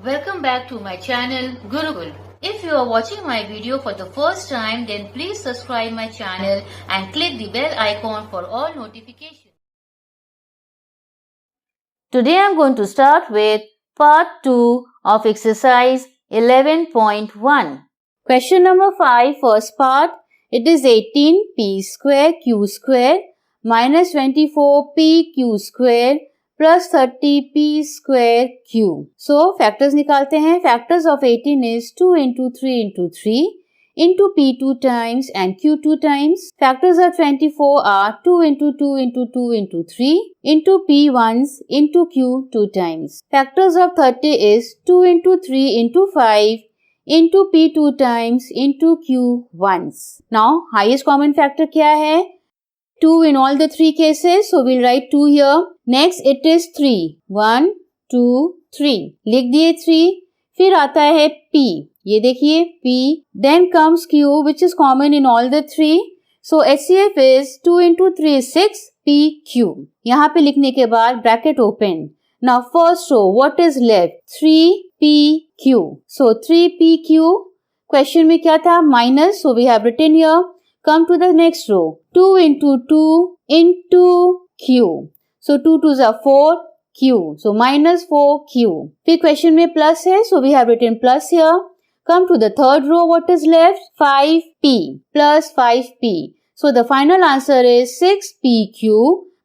Welcome back to my channel Gurukul. If you are watching my video for the first time, then please subscribe my channel and click the bell icon for all notifications. Today I am going to start with part 2 of exercise 11.1. Question number 5, first part. It is 18p square q square minus 24p q square plus 30p square q. So, factors निकालते हैं. Factors of 18 is 2 into 3 into 3 into p 2 times and q 2 times. Factors of 24 are 2 into 2 into 2 into 3 into p once into q 2 times. Factors of 30 is 2 into 3 into 5 into p 2 times into q once. Now, highest common factor क्या है? 2 in all the 3 cases, so we'll write 2 here. Next, it is 3. 1, 2, 3. लिख दिए 3. फिर आता है p. ये देखिए p. Then comes q, which is common in all the 3. So, HCF is 2 into 3 is 6, p, q. यहाँ पे लिखने के बाद bracket open. Now, first row, what is left? 3p, q. So, 3p, q. Question में क्या था? Minus, so we have written here. Come to the next row. 2 into 2 into q. So 2 2s are 4 q. So minus 4 q. फिर question में plus है, so we have written plus here. Come to the third row. What is left? 5p plus 5p. So the final answer is 6pq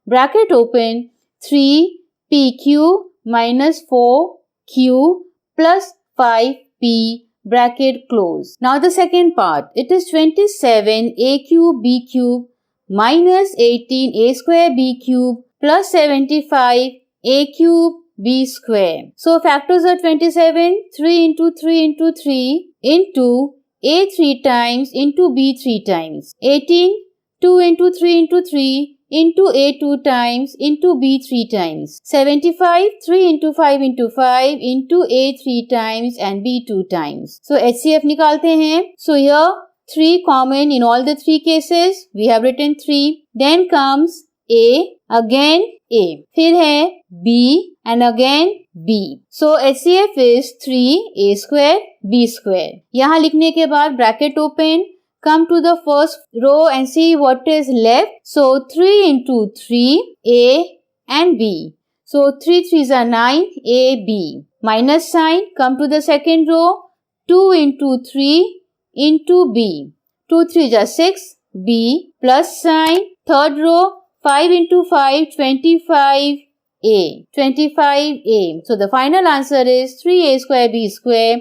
bracket open 3pq minus 4q plus 5p bracket close. Now the second part. It is 27 a cube b cube minus 18 a square b cube plus 75 a cube b square. So factors are 27, 3 into 3 into 3 into a 3 times into b 3 times. 18, 2 into 3 into 3 into a 2 times into b 3 times. 75, 3 into 5 into 5 into a 3 times and b 2 times. So HCF निकालते हैं. So here 3 common in all the 3 cases. We have written 3. Then comes a, again a. फिर है b and again b. So HCF is 3a square b square. यहाँ लिखने के बाद bracket open. Come to the first row and see what is left. So 3 into 3, A and B. So 3 3s are 9, A, B. Minus sign. Come to the second row. 2 into 3 into B. 2 3s are 6, B. Plus sign. Third row. 5 into 5, 25, A. 25A. So the final answer is 3A square B square.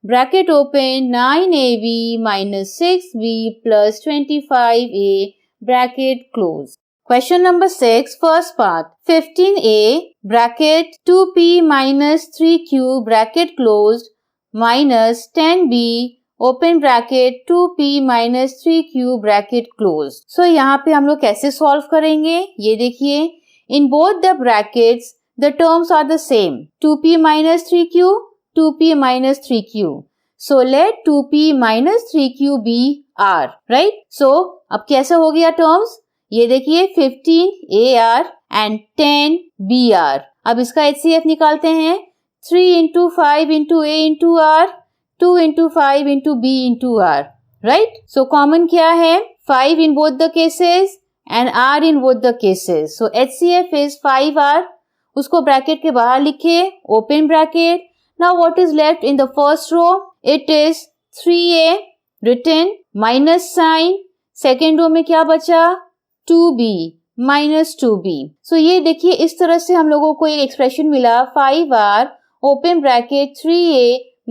Bracket open 9ab minus 6b plus 25a bracket close. Question number 6, first part. 15a bracket 2p minus 3q bracket closed minus 10b open bracket 2p minus 3q bracket closed. So यहाँ पे हम लोग कैसे solve करेंगे? ये देखिए. In both the brackets, the terms are the same. 2p minus 3q 2p minus 3q. So let 2p minus 3q be r, right? So अब कैसे हो गया terms? ये देखिए 15 ar and 10 br. अब इसका HCF निकालते हैं. 3 into 5 into a into r, 2 into 5 into b into r, right? So common क्या है? 5 in both the cases and r in both the cases. So HCF is 5r. उसको bracket के बाहर लिखे, open bracket. Now what is left in the first row? It is 3a written minus sign. Second row में क्या बचा? 2b minus 2b. So ये देखिए इस तरह से हम लोगों को एक एक्सप्रेशन मिला 5r open bracket 3a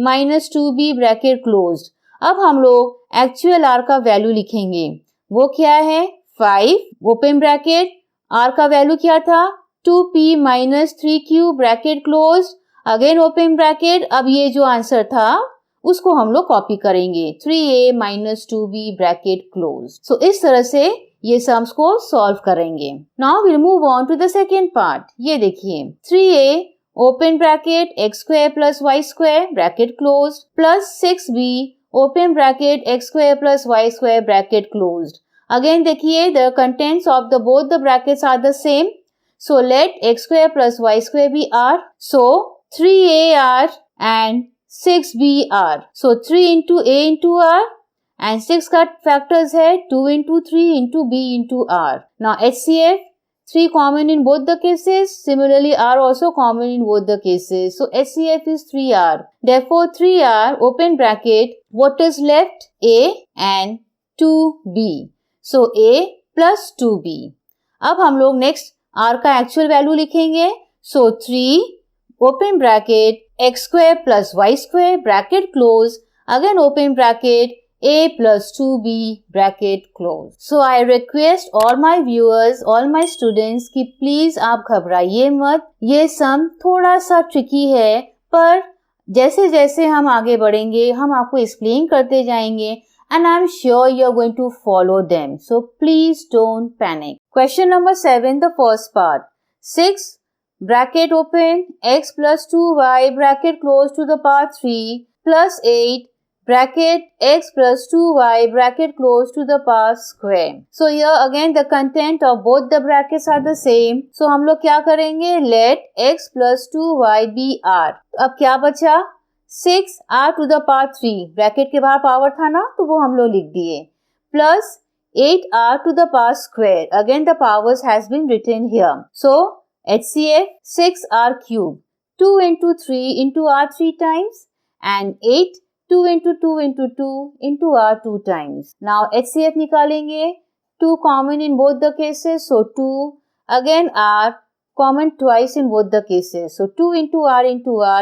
minus 2b bracket closed. अब हम लोग एक्चुअल r का वैल्यू लिखेंगे. वो क्या है? 5 open bracket. r का वैल्यू क्या था? 2p minus 3q bracket closed. Again open bracket. अब ये जो आंसर था उसको हम लोग कॉपी करेंगे. 3a minus 2b bracket close. सो इस तरह से ये सम्स को सॉल्व करेंगे. Now will move on to the second part. ये देखिए 3a open bracket x square plus y square bracket close plus 6b open bracket x square plus y square bracket close. Again देखिए the contents of the both the brackets are the same. So let x square plus y square be r. So 3ar and 6BR. So 3 into A into R and 6 का factors है 2 into 3 into B into R. Now HCF, 3 common in both the cases. Similarly, R also common in both the cases. So HCF is 3R. Therefore, 3R, open bracket, what is left? A and 2B. So A plus 2B. अब हम लोग next R का actual value लिखेंगे. So 3, open bracket, x square plus y square, bracket close, again open bracket, a plus 2b, bracket close. So I request all my viewers, all my students कि please आप घबराइए मत. ये sum थोड़ा सा tricky है, पर जैसे जैसे हम आगे बढ़ेंगे हम आपको explain करते जाएंगे and I'm sure you're going to follow them. So please don't panic. Question number 7, the first part. 6 bracket open, x plus 2y, bracket close to the power 3, plus 8, bracket x plus 2y, bracket close to the power square. So here again the content of both the brackets are the same. So हम लोग क्या करेंगे? Let x plus 2y be r. अब क्या बचा? 6r to the power 3. bracket के बाहर power था ना, तो वो हम लोग लिख दिए. Plus 8r to the power square. Again the powers has been written here. So HCF 6r cube, 2 into 3 into r 3 times and 8, 2 into 2 into 2 into r 2 times. Now HCF निकालेंगे, 2 common in both the cases, so 2, again r, common twice in both the cases, so 2 into r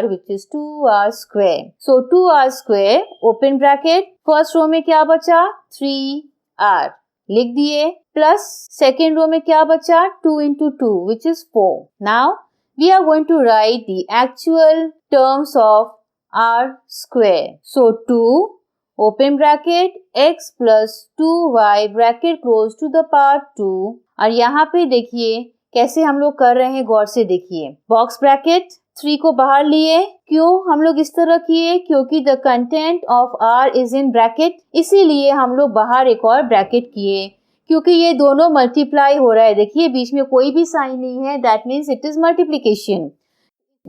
which is 2r square. So 2r square, open bracket, first row में क्या बचा? 3r. लिख दिए, plus second row में क्या बचा? 2 into 2 which is 4. Now we are going to write the actual terms of r square. So 2 open bracket x plus 2y bracket close to the power 2. और यहाँ पे देखिए कैसे हम लोग कर रहे हैं, गौर से देखिए. बॉक्स ब्रैकेट 3 को बाहर लिए. क्यों हम लोग इस तरह किए? क्योंकि the content of r is in bracket, इसीलिए हम लोग बाहर एक और ब्रैकेट किए. क्योंकि ये दोनों मल्टीप्लाई हो रहा है, देखिए बीच में कोई भी साइन नहीं है, that means it is multiplication.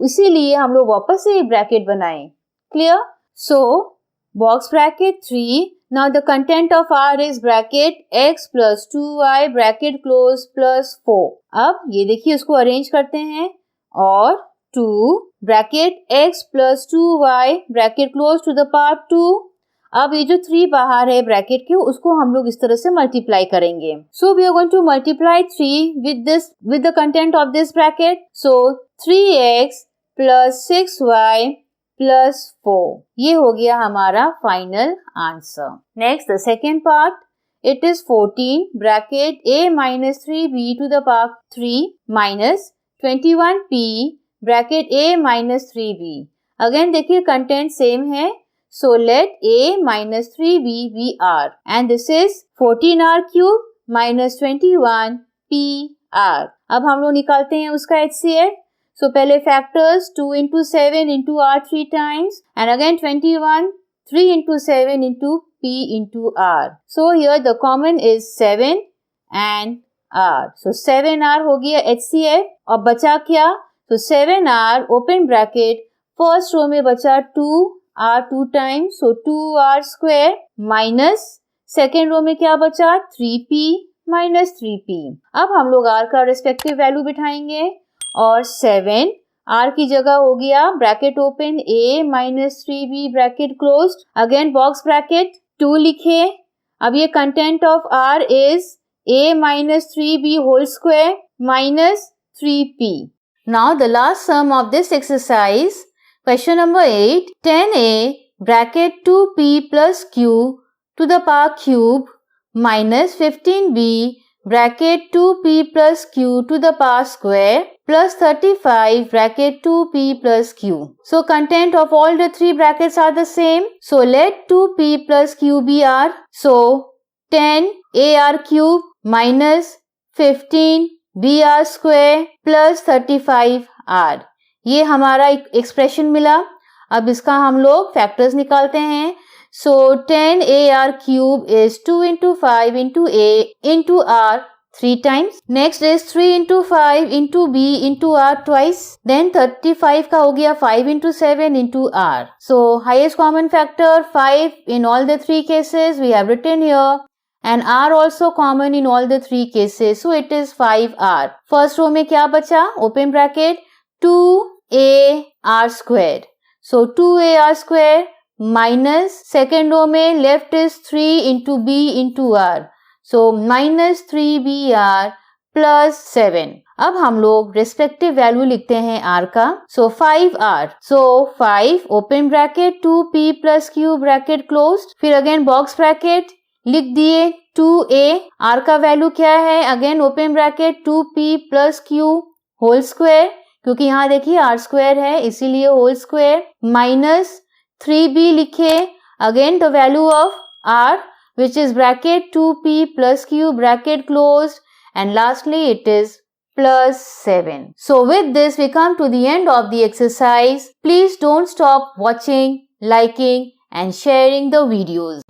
इसीलिए हम लोग वापस से ब्रैकेट बनाए. Clear? So box bracket 3. Now the content of R is bracket x plus 2y bracket close plus 4. अब ये देखिए उसको अरेंज करते हैं. और 2 bracket x plus 2y bracket close to the power 2. अब ये जो 3 बाहर है ब्रैकेट के, उसको हम लोग इस तरह से मल्टीप्लाई करेंगे. So we are going to multiply 3 with the content of this bracket. So 3x plus 6y plus 4. ये हो गया हमारा final answer. Next the second part. It is 14 bracket a minus 3b to the power 3 minus 21p bracket a minus 3b. Again देखिए content same है. So let a minus 3b be r. And this is 14r cube minus 21pr. अब हम लोग निकालते हैं उसका HCF. So पहले factors 2 into 7 into r 3 times and again 21, 3 into 7 into p into r. So here the common is 7 and r. So 7r हो गया HCF. और बचा क्या? So 7r open bracket, first row में बचा 2r 2 times, so 2r square minus second row में क्या बचा? 3p minus 3p. अब हम लोग r का रेस्पेक्टिव वैल्यू बिठाएंगे और 7 r की जगह हो गया bracket open a minus 3b bracket closed. Again box bracket 2 लिखे. अब ये content of r is a minus 3b whole square minus 3p. Now the last sum of this exercise. Question number 8, 10a bracket 2p plus q to the power cube minus 15b bracket 2p plus q to the power square plus 35 bracket 2p plus q. So content of all the three brackets are the same. So let 2p plus q be r. So 10 ar cube minus 15 br square plus 35 r. ये हमारा एक expression मिला. अब इसका हम लोग factors निकालते हैं. सो 10 AR cube is 2 into 5 into A into R 3 times. Next is 3 into 5 into B into R twice. Then 35 का हो गया 5 into 7 into R. So highest common factor 5 in all the 3 cases we have written here. And R also common in all the 3 cases. So it is 5R. First row में क्या बचा? Open bracket 2AR squared. So 2AR squared minus second row में left is 3 into B into R. So minus 3BR plus 7. अब हम लोग respective value लिखते हैं R का. So 5R. So 5 open bracket 2P plus Q bracket closed. फिर again box bracket लिख दिए 2A. R का वैल्यू क्या है? Again open bracket 2P plus Q whole square, क्योंकि यहाँ देखिए R स्क्वायर है इसीलिए होल स्क्वायर, माइनस 3B लिखे again the value of R which is bracket 2P plus Q bracket closed and lastly it is plus 7. So with this we come to the end of the exercise. Please don't stop watching, liking and sharing the videos.